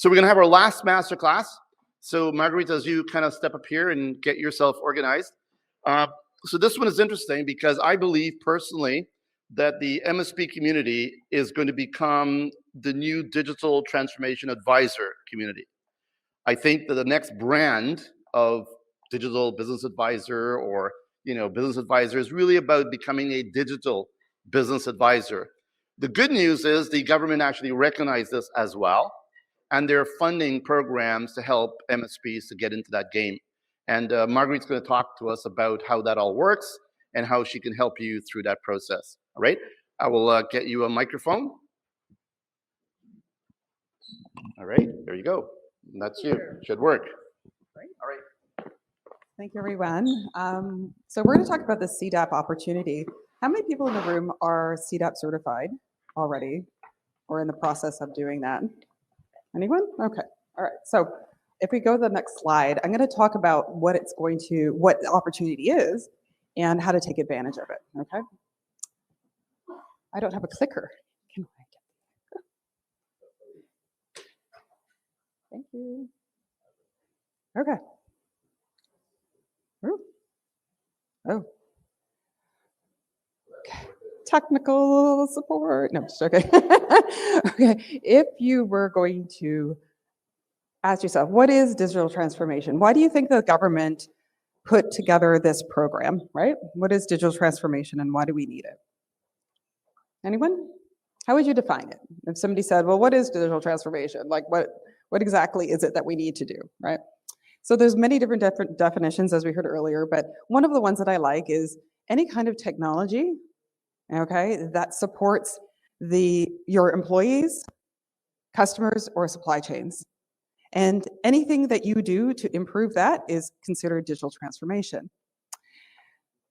So we're going to have our last masterclass. So Marguerite, as you kind of step up here and get yourself organized. So this one is interesting because I believe personally that the MSP community is going to become the new digital transformation advisor community. I think that the next brand of digital business advisor or business advisor is really about becoming a digital business advisor. The good news is the government actually recognized this as well, and they're funding programs to help MSPs to get into that game. And Marguerite's going to talk to us about how that all works and how she can help you through that process. All right, I will get you a microphone. All right, there you go. That's you. Should work. Great. All right. Thank you, everyone. So we're going to talk about the CDAP opportunity. How many people in the room are CDAP certified already or in the process of doing that? Anyone? Okay. All right. So if we go to the next slide, I'm going to talk about what the opportunity is and how to take advantage of it. Okay. I don't have a clicker. Can I get it? Thank you. Okay. Ooh. Oh. Okay. Technical support. No, just okay. Okay. If you were going to ask yourself, what is digital transformation? Why do you think the government put together this program, right? What is digital transformation and why do we need it? Anyone? How would you define it? If somebody said, well, what is digital transformation? Like what exactly is it that we need to do, right? So there's many different definitions, as we heard earlier, but one of the ones that I like is any kind of technology, okay, that supports your employees, customers, or supply chains. And anything that you do to improve that is considered digital transformation.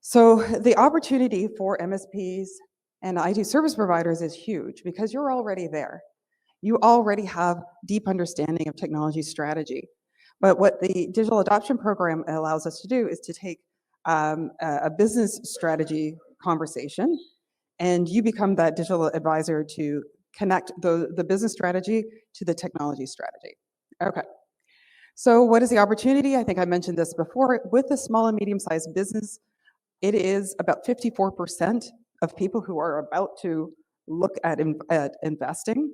So the opportunity for MSPs and IT service providers is huge because you're already there. You already have deep understanding of technology strategy. But what the digital adoption program allows us to do is to take a business strategy conversation, and you become that digital advisor to connect the business strategy to the technology strategy. Okay. So what is the opportunity? I think I mentioned this before. With the small and medium-sized business, it is about 54% of people who are about to look at investing.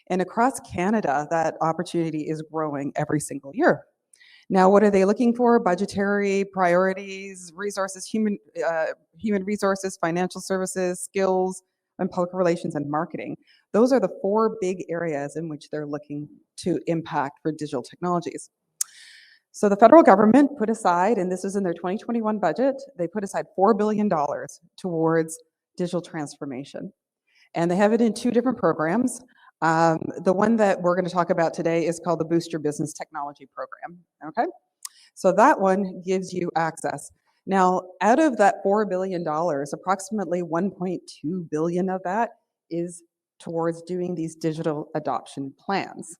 And across Canada, that opportunity is growing every single year. Now, what are they looking for? Budgetary priorities, resources, human resources, financial services, skills, and public relations and marketing. Those are the 4 big areas in which they're looking to impact for digital technologies. So the federal government put aside, and this is in their 2021 budget, they put aside $4 billion towards digital transformation. And they have it in 2 different programs. The one that we're going to talk about today is called the Boost Your Business Technology Program, okay? So that one gives you access. Now, out of that $4 billion, approximately $1.2 billion of that is towards doing these digital adoption plans,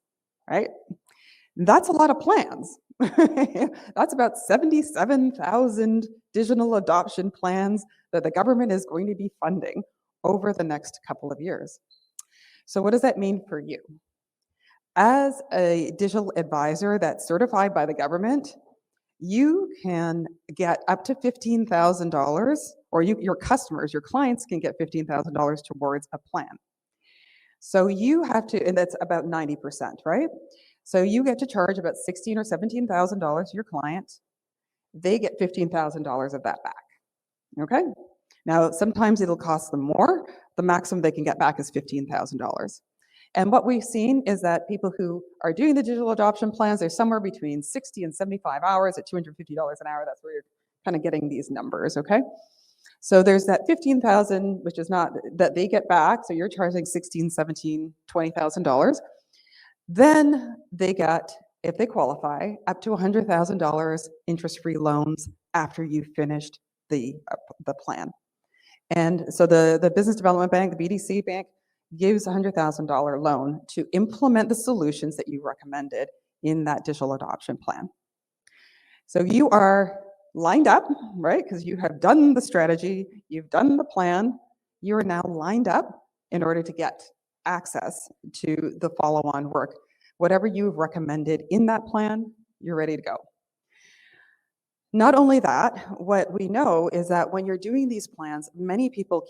right? That's a lot of plans. That's about 77,000 digital adoption plans that the government is going to be funding over the next couple of years. So what does that mean for you? As a digital advisor that's certified by the government, you can get up to $15,000, or your customers, your clients can get $15,000 towards a plan. So you have to, and that's about 90%, right? So you get to charge about $16,000 or $17,000 to your client. They get $15,000 of that back, okay? Now, sometimes it'll cost them more. The maximum they can get back is $15,000. And what we've seen is that people who are doing the digital adoption plans, they're somewhere between 60 and 75 hours at $250 an hour. That's where you're kind of getting these numbers, okay? So there's that $15,000, which is not, that they get back. So you're charging $16,000, $17,000, $20,000. Then they get, if they qualify, up to $100,000 interest-free loans after you've finished the plan. And so the Business Development Bank, the BDC Bank, gives a $100,000 loan to implement the solutions that you recommended in that digital adoption plan. So you are lined up, right? Because you have done the strategy, you've done the plan, you are now lined up in order to get access to the follow-on work. Whatever you've recommended in that plan, you're ready to go. Not only that, what we know is that when you're doing these plans, many people,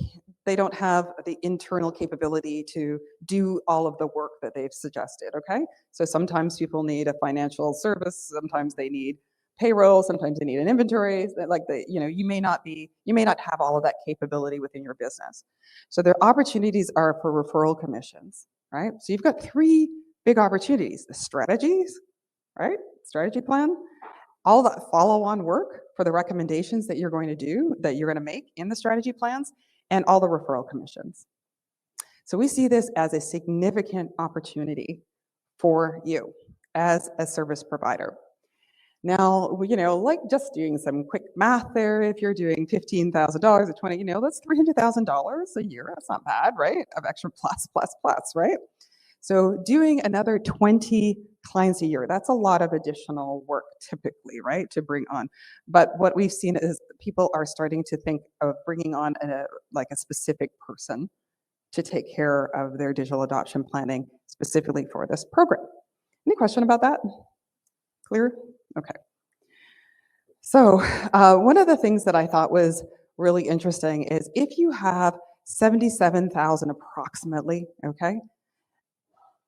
they don't have the internal capability to do all of the work that they've suggested, okay? So sometimes people need a financial service, sometimes they need payroll, sometimes they need an inventory, you may not have all of that capability within your business. So their opportunities are for referral commissions, right? So you've got three big opportunities: the strategies, right? Strategy plan, all that follow-on work for the recommendations that you're going to do, that you're going to make in the strategy plans, and all the referral commissions. So we see this as a significant opportunity for you as a service provider. Now, like just doing some quick math there, if you're doing $15,000 or 20, that's $300,000 a year. That's not bad, right? Of extra plus, right? So doing another 20 clients a year, that's a lot of additional work typically, right, to bring on. But what we've seen is people are starting to think of bringing on a specific person to take care of their digital adoption planning specifically for this program. Any question about that? Clear? Okay. So one of the things that I thought was really interesting is if you have 77,000 approximately, okay,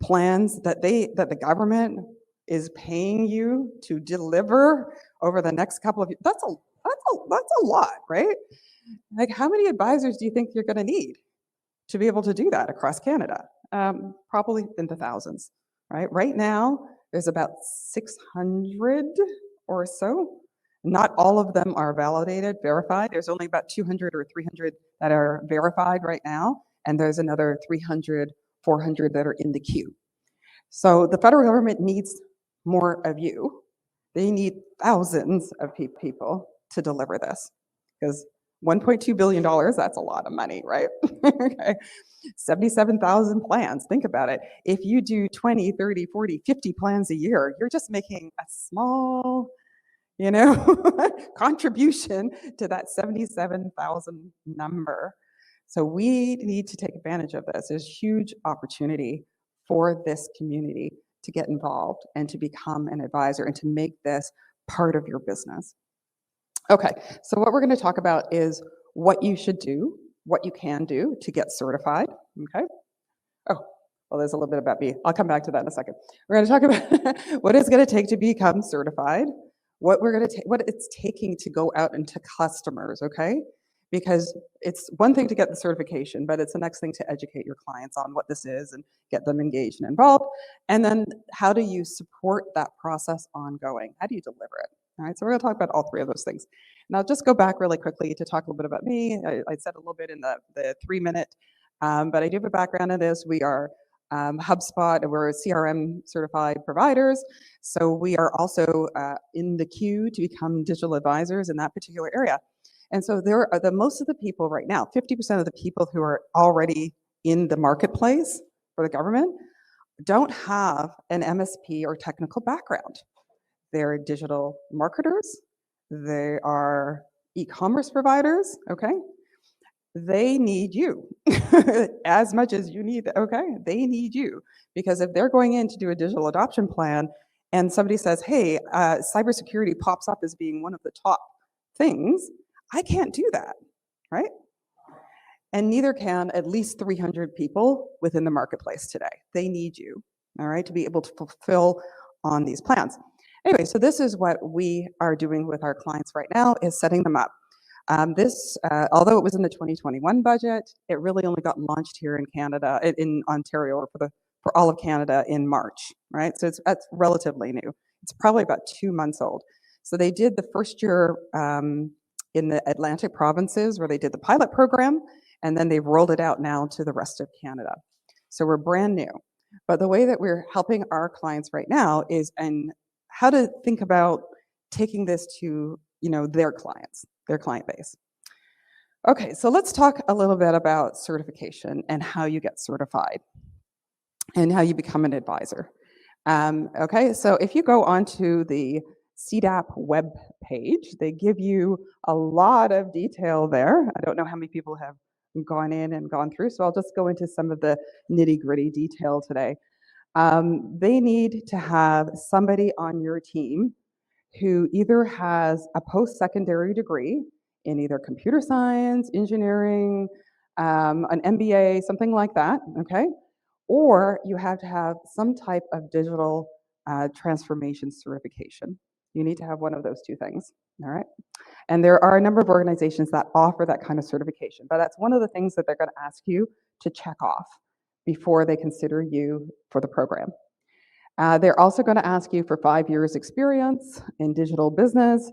plans that the government is paying you to deliver over the next couple of years, that's a lot, right? Like, how many advisors do you think you're going to need to be able to do that across Canada? Probably in the thousands, right? Right now, there's about 600 or so. Not all of them are validated, verified. There's only about 200 or 300 that are verified right now, and there's another 300, 400 that are in the queue. So the federal government needs more of you. They need thousands of people to deliver this, because $1.2 billion, that's a lot of money, right? Okay. 77,000 plans, think about it. If you do 20, 30, 40, 50 plans a year, you're just making a small, contribution to that 77,000 number. So we need to take advantage of this. There's huge opportunity for this community to get involved and to become an advisor and to make this part of your business. Okay, so what we're going to talk about is what you should do, what you can do to get certified, okay? Oh, well, there's a little bit about me. I'll come back to that in a second. We're going to talk about what it's going to take to become certified, what it's taking to go out into customers, okay? Because it's one thing to get the certification, but it's the next thing to educate your clients on what this is and get them engaged and involved. And then how do you support that process ongoing? How do you deliver it? All right, so we're going to talk about all three of those things. And I'll just go back really quickly to talk a little bit about me. I said a little bit in the 3-minute, but I do have a background in this. We are HubSpot, and we're CRM certified providers. So we are also in the queue to become digital advisors in that particular area. And so there are most of the people right now, 50% of the people who are already in the marketplace for the government don't have an MSP or technical background. They're digital marketers. They are e-commerce providers, okay? They need you as much as you need, okay? They need you, because if they're going in to do a digital adoption plan and somebody says, hey, cybersecurity pops up as being one of the top things, I can't do that, right? And neither can at least 300 people within the marketplace today. They need you, all right, to be able to fulfill on these plans. Anyway, so this is what we are doing with our clients right now, is setting them up. Although it was in the 2021 budget, it really only got launched here in Canada, in Ontario, or for all of Canada in March, right? So it's relatively new. It's probably about 2 months old. So they did the first year in the Atlantic provinces where they did the pilot program, and then they've rolled it out now to the rest of Canada. So we're brand new. But the way that we're helping our clients right now is in how to think about taking this to their clients, their client base. Okay, so let's talk a little bit about certification and how you get certified and how you become an advisor. Okay, so if you go onto the CDAP web page, they give you a lot of detail there. I don't know how many people have gone in and gone through, so I'll just go into some of the nitty-gritty detail today. They need to have somebody on your team who either has a post-secondary degree in either computer science, engineering, an MBA, something like that, okay? Or you have to have some type of digital transformation certification. You need to have one of those two things, all right? And there are a number of organizations that offer that kind of certification, but that's one of the things that they're going to ask you to check off before they consider you for the program. They're also going to ask you for 5 years experience in digital business,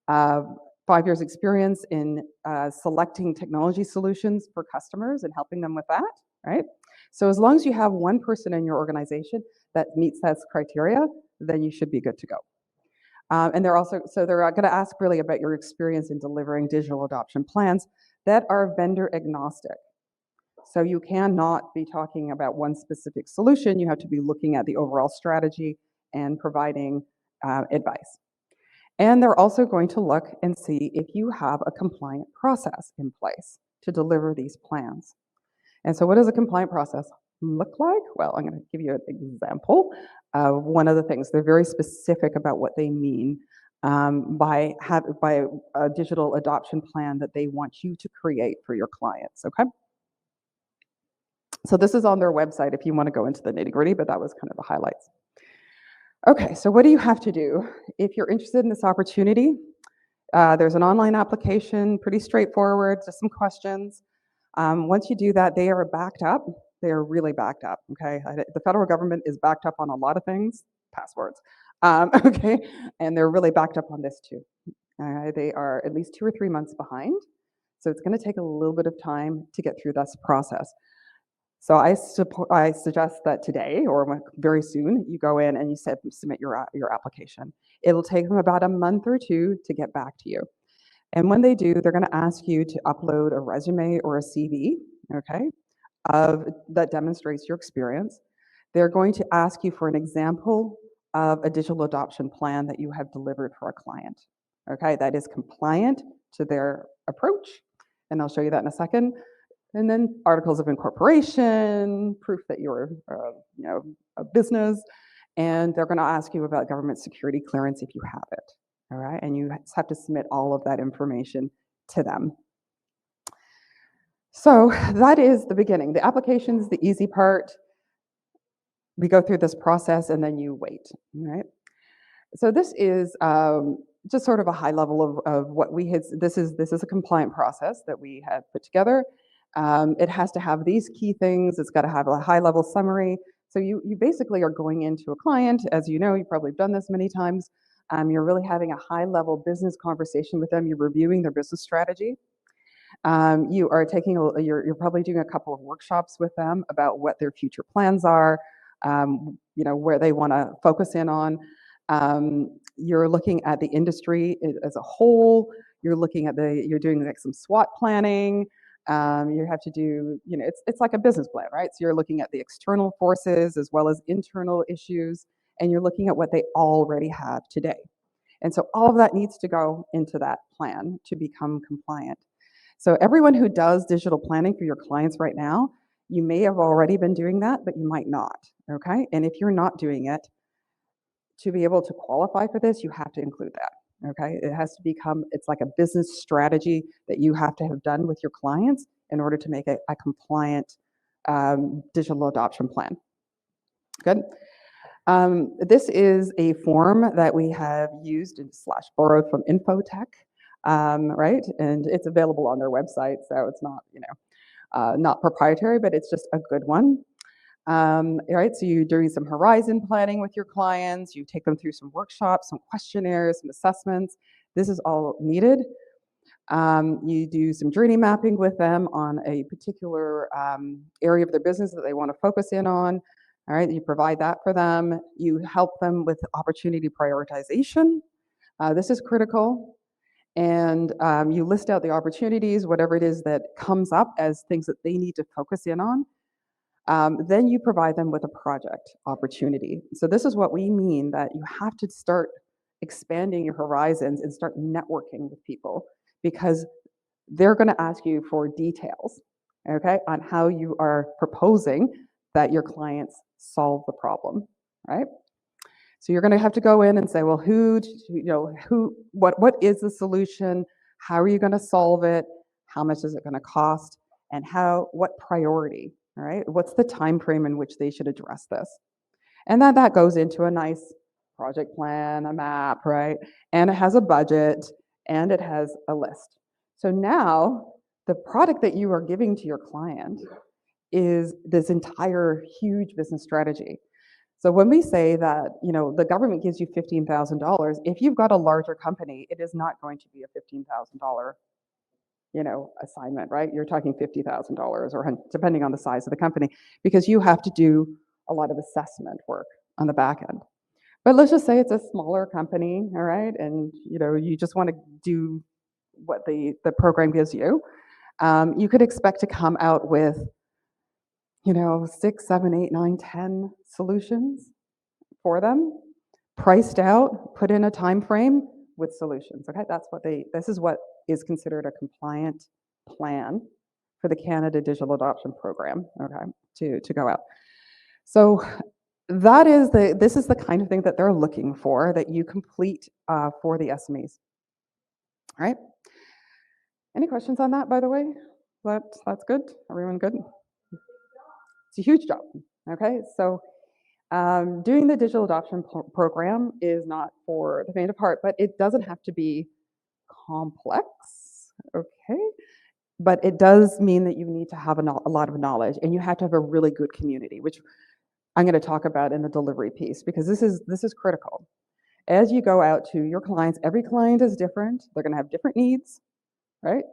uh, 5 years experience in selecting technology solutions for customers and helping them with that, right? So as long as you have one person in your organization that meets that criteria, then you should be good to go. And they're going to ask really about your experience in delivering digital adoption plans that are vendor agnostic. So you cannot be talking about one specific solution. You have to be looking at the overall strategy and providing advice. And they're also going to look and see if you have a compliant process in place to deliver these plans. And so what does a compliant process look like? Well, I'm going to give you an example of one of the things. They're very specific about what they mean by a digital adoption plan that they want you to create for your clients, okay? So this is on their website if you want to go into the nitty-gritty, but that was kind of the highlights. Okay, so what do you have to do? If you're interested in this opportunity, there's an online application, pretty straightforward, just some questions. Once you do that, they are backed up. They are really backed up, okay? The federal government is backed up on a lot of things, passwords, okay? And they're really backed up on this too. They are at least 2 or 3 months behind, so it's gonna take a little bit of time to get through this process. So I suggest that today or very soon you go in and you submit your application. It'll take them about a month or 2 to get back to you. And when they do, they're going to ask you to upload a resume or a CV, okay, that demonstrates your experience. They're going to ask you for an example of a digital adoption plan that you have delivered for a client, okay, that is compliant to their approach. And I'll show you that in a second. And then articles of incorporation, proof that you're, a business, and they're going to ask you about government security clearance if you have it. All right, and you have to submit all of that information to them. So that is the beginning. The application is the easy part. We go through this process and then you wait. All right. So this is just sort of a high level of what we had. This is a compliant process that we have put together. It has to have these key things. It's got to have a high-level summary. So you basically are going into a client, as you know, you've probably done this many times. You're really having a high-level business conversation with them. You're reviewing their business strategy. You're probably doing a couple of workshops with them about what their future plans are, where they want to focus in on. You're looking at the industry as a whole. You're doing like some SWOT planning. You have to do, it's like a business plan, right? So you're looking at the external forces as well as internal issues, and you're looking at what they already have today. And so all of that needs to go into that plan to become compliant. So everyone who does digital planning for your clients right now, you may have already been doing that, but you might not, okay? And if you're not doing it, to be able to qualify for this, you have to include that, okay? It has to become, it's like a business strategy that you have to have done with your clients in order to make a compliant digital adoption plan. Good. This is a form that we have used / borrowed from Infotech, right? And it's available on their website, so it's not, not proprietary, but it's just a good one. Right, so you're doing some horizon planning with your clients, you take them through some workshops, some questionnaires, some assessments. This is all needed. You do some journey mapping with them on a particular area of their business that they want to focus in on. All right, you provide that for them. You help them with opportunity prioritization. This is critical. And you list out the opportunities, whatever it is that comes up as things that they need to focus in on. Then you provide them with a project opportunity. So this is what we mean, that you have to start expanding your horizons and start networking with people, because they're going to ask you for details, okay, on how you are proposing that your clients solve the problem, right? So you're going to have to go in and say, well, what is the solution? How are you going to solve it? How much is it going to cost? And what priority, all right? What's the time frame in which they should address this? And then that goes into a nice project plan, a map, right? And it has a budget and it has a list. So now the product that you are giving to your client is this entire huge business strategy. So when we say that, the government gives you $15,000, if you've got a larger company, it is not going to be a $15,000, assignment, right? You're talking $50,000 or depending on the size of the company, because you have to do a lot of assessment work on the back end. But let's just say it's a smaller company, all right? And, you just want to do what the program gives you. You could expect to come out with 6, 7, 8, 9, 10 solutions for them, priced out, put in a time frame with solutions. Okay, this is what is considered a compliant plan for the Canada Digital Adoption Program. Okay, to go out. So this is the kind of thing that they're looking for that you complete for the SMEs. All right. Any questions on that, by the way? That's good. Everyone good? It's a huge job, okay? So doing the digital adoption program is not for the faint of heart, but it doesn't have to be complex, okay? But it does mean that you need to have a lot of knowledge, and you have to have a really good community, which I'm going to talk about in the delivery piece, because this is critical. As you go out to your clients, every client is different. They're going to have different needs, right?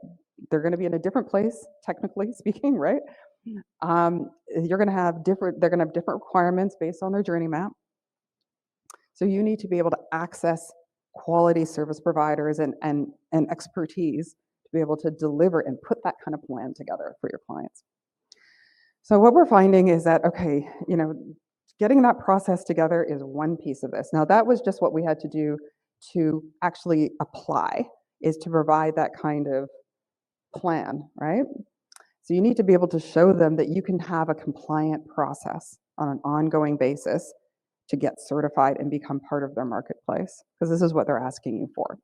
They're going to be in a different place, technically speaking, right? They're going to have different requirements based on their journey map. So you need to be able to access quality service providers and expertise to be able to deliver and put that kind of plan together for your clients. So what we're finding is that, okay, getting that process together is one piece of this. Now, that was just what we had to do to actually apply, is to provide that kind of plan, right? So you need to be able to show them that you can have a compliant process on an ongoing basis to get certified and become part of their marketplace, because this is what they're asking you for.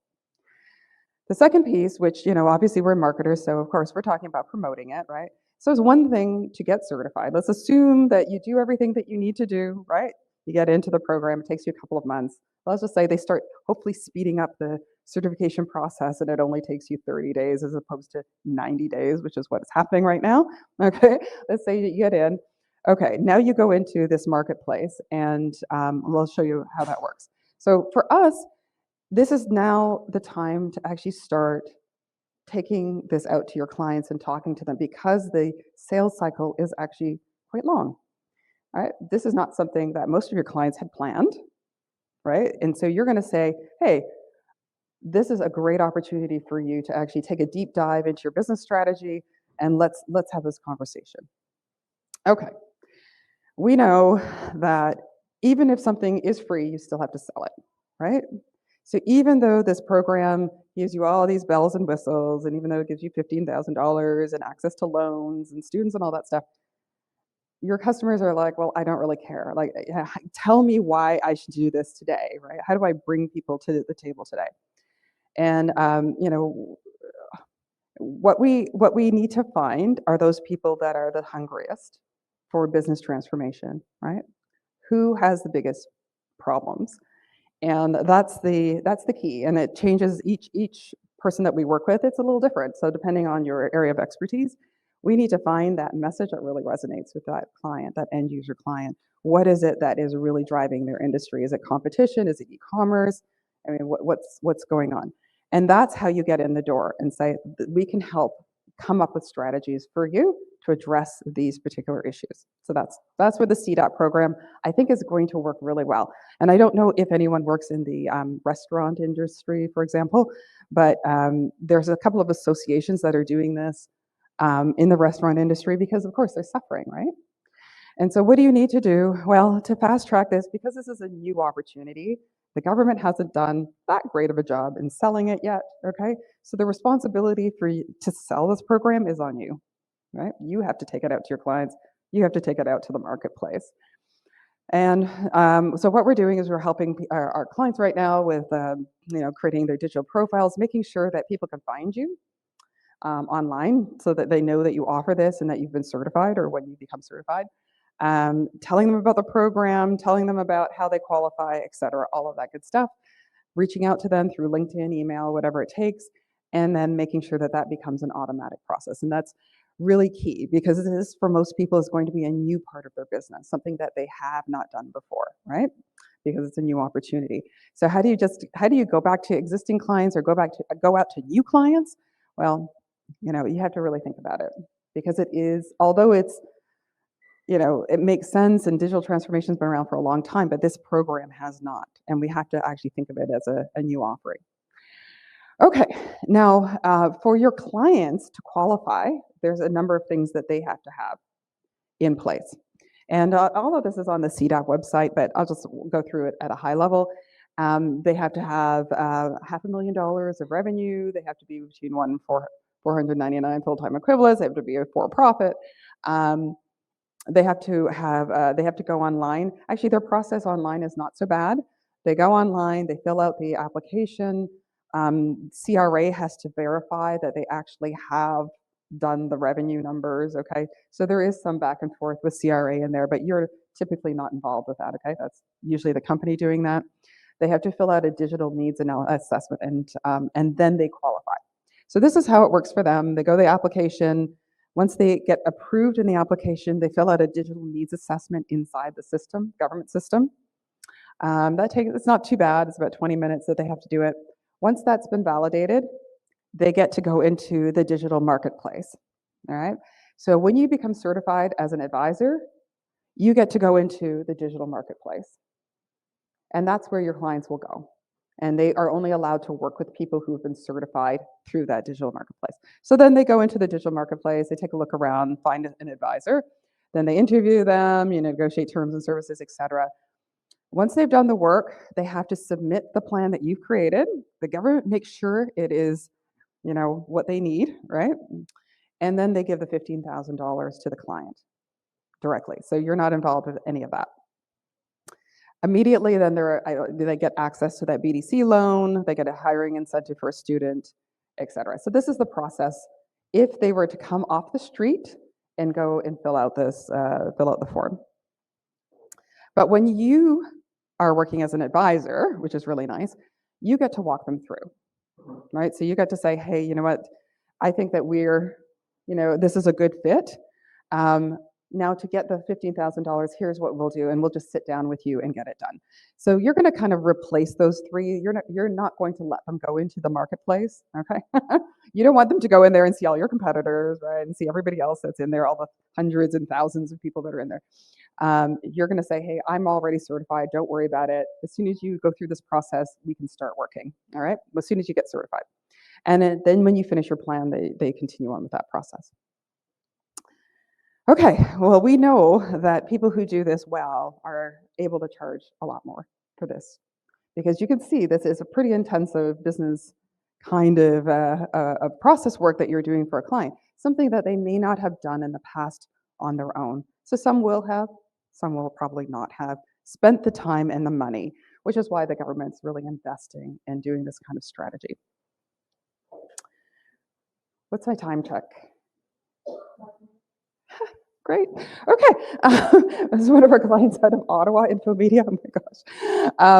The second piece, which, obviously we're marketers, so of course we're talking about promoting it, right? So it's one thing to get certified. Let's assume that you do everything that you need to do, right? You get into the program, it takes you a couple of months. Let's just say they start hopefully speeding up the certification process and it only takes you 30 days as opposed to 90 days, which is what's happening right now, okay? Let's say you get in. Okay, now you go into this marketplace and we'll show you how that works. So for us, this is now the time to actually start taking this out to your clients and talking to them, because the sales cycle is actually quite long. Right? This is not something that most of your clients had planned, right? And so you're going to say, hey, this is a great opportunity for you to actually take a deep dive into your business strategy, and let's have this conversation. Okay. We know that even if something is free, you still have to sell it, right? So even though this program gives you all these bells and whistles, and even though it gives you $15,000 and access to loans and students and all that stuff, your customers are like, well, I don't really care. Like, tell me why I should do this today, right? How do I bring people to the table today? And what we need to find are those people that are the hungriest for business transformation, right? Who has the biggest problems? And that's the key. And it changes each person that we work with. It's a little different. So depending on your area of expertise, we need to find that message that really resonates with that client, that end user client. What is it that is really driving their industry? Is it competition? Is it e-commerce? I mean, what's going on? And that's how you get in the door and say, we can help come up with strategies for you to address these particular issues. So that's where the CDAP program, I think, is going to work really well. And I don't know if anyone works in the restaurant industry, for example, but there's a couple of associations that are doing this in the restaurant industry, because of course they're suffering, right? And so what do you need to do? Well, to fast track this, because this is a new opportunity, the government hasn't done that great of a job in selling it yet, okay? So the responsibility for you to sell this program is on you, right? You have to take it out to your clients. You have to take it out to the marketplace. And so what we're doing is we're helping our clients right now with creating their digital profiles, making sure that people can find you online so that they know that you offer this and that you've been certified or when you become certified. Telling them about the program, telling them about how they qualify, et cetera, all of that good stuff. Reaching out to them through LinkedIn, email, whatever it takes, and then making sure that that becomes an automatic process. And that's really key because this, for most people, is going to be a new part of their business, something that they have not done before, right? Because it's a new opportunity. So how do you go back to existing clients or go out to new clients? Well, you have to really think about it because it is, although it's, it makes sense and digital transformation's been around for a long time, but this program has not. And we have to actually think of it as a new offering. Okay, now for your clients to qualify, there's a number of things that they have to have in place. And all of this is on the CDAP website, but I'll just go through it at a high level. They have to have $500,000 of revenue. They have to be between 499 full-time equivalents. They have to be a for-profit. They have to go online. Actually, their process online is not so bad. They go online, they fill out the application. CRA has to verify that they actually have done the revenue numbers, okay? So there is some back and forth with CRA in there, but you're typically not involved with that, okay? That's usually the company doing that. They have to fill out a digital needs assessment and then they qualify. So this is how it works for them. They go to the application. Once they get approved in the application, they fill out a digital needs assessment inside the system, government system. It's not too bad. It's about 20 minutes that they have to do it. Once that's been validated, they get to go into the digital marketplace, all right? So when you become certified as an advisor, you get to go into the digital marketplace. And that's where your clients will go. And they are only allowed to work with people who have been certified through that digital marketplace. So then they go into the digital marketplace, they take a look around, find an advisor, then they interview them, negotiate terms and services, et cetera. Once they've done the work, they have to submit the plan that you've created. The government makes sure it is, what they need, right? And then they give the $15,000 to the client directly. So you're not involved with any of that. Immediately, then they get access to that BDC loan, they get a hiring incentive for a student, et cetera. So this is the process if they were to come off the street and go and fill out the form. But when you are working as an advisor, which is really nice, you get to walk them through, right? So you get to say, hey, you know what? I think that this is a good fit. Now to get the $15,000, here's what we'll do, and we'll just sit down with you and get it done. So you're going to kind of replace those three. You're not going to let them go into the marketplace, okay? You don't want them to go in there and see all your competitors, right, and see everybody else that's in there, all the hundreds and thousands of people that are in there. You're going to say, hey, I'm already certified. Don't worry about it. As soon as you go through this process, we can start working, all right? As soon as you get certified. And then when you finish your plan, they continue on with that process. Okay, well, we know that people who do this well are able to charge a lot more for this because you can see this is a pretty intensive business kind of a process work that you're doing for a client, something that they may not have done in the past on their own. So some will have, some will probably not have spent the time and the money, which is why the government's really investing in doing this kind of strategy. What's my time check? Great. Okay. This is one of our clients out of Ottawa, Infomedia. Oh my gosh.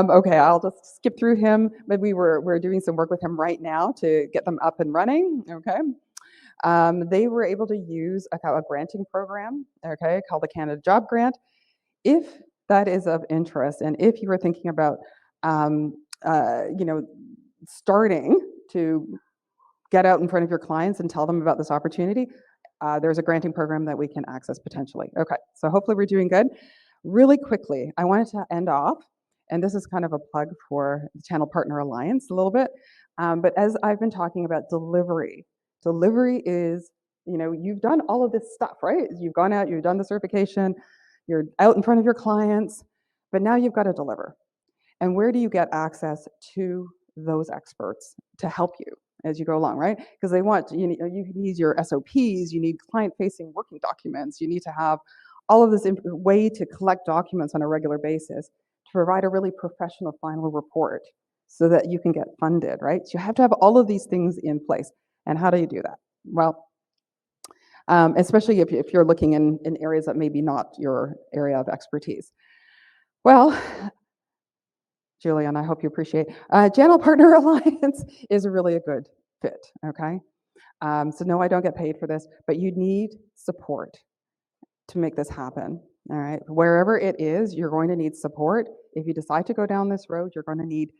Okay, I'll just skip through him. But we're doing some work with him right now to get them up and running. Okay. They were able to use a granting program, okay, called the Canada Job Grant. If that is of interest, and if you were thinking about, starting to get out in front of your clients and tell them about this opportunity, there's a granting program that we can access potentially. Okay, so hopefully we're doing good. Really quickly, I wanted to end off, and this is kind of a plug for the Channel Partner Alliance a little bit, but as I've been talking about delivery is, you've done all of this stuff, right? You've gone out, you've done the certification, you're out in front of your clients, but now you've got to deliver. And where do you get access to those experts to help you as you go along, right? Because you need your SOPs, you need client-facing working documents, you need to have all of this way to collect documents on a regular basis to provide a really professional final report so that you can get funded, right? So you have to have all of these things in place. And how do you do that? Well, especially if you're looking in areas that maybe not your area of expertise. Well, Julian, I hope you appreciate. Channel Partner Alliance is really a good fit, okay? So no, I don't get paid for this, but you need support to make this happen, all right? Wherever it is, you're going to need support. If you decide to go down this road, you're going to need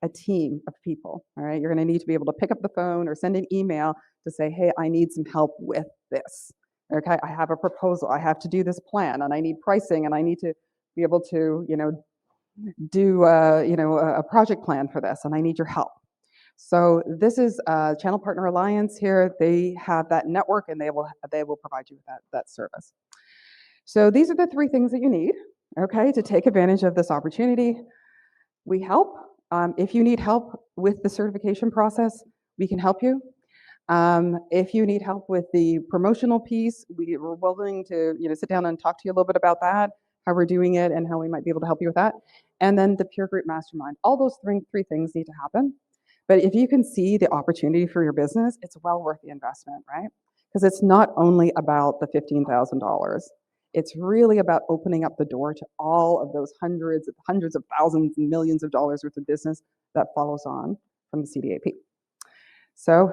a team of people, all right? You're going to need to be able to pick up the phone or send an email to say, hey, I need some help with this, okay? I have a proposal, I have to do this plan, and I need pricing, and I need to be able to, do a project plan for this, and I need your help. So this is Channel Partner Alliance here. They have that network, and they will provide you with that service. So these are the three things that you need, okay, to take advantage of this opportunity. We help. If you need help with the certification process, we can help you. If you need help with the promotional piece, we're willing to sit down and talk to you a little bit about that, how we're doing it, and how we might be able to help you with that. And then the peer group mastermind. All those three things need to happen. But if you can see the opportunity for your business, it's well worth the investment, right? Because it's not only about the $15,000. It's really about opening up the door to all of those hundreds of thousands and millions of dollars worth of business that follows on from the CDAP. So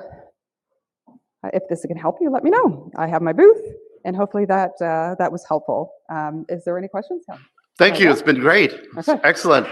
if this can help you, let me know. I have my booth, and hopefully that was helpful. Is there any questions? Thank you. It's been great. Okay. Excellent.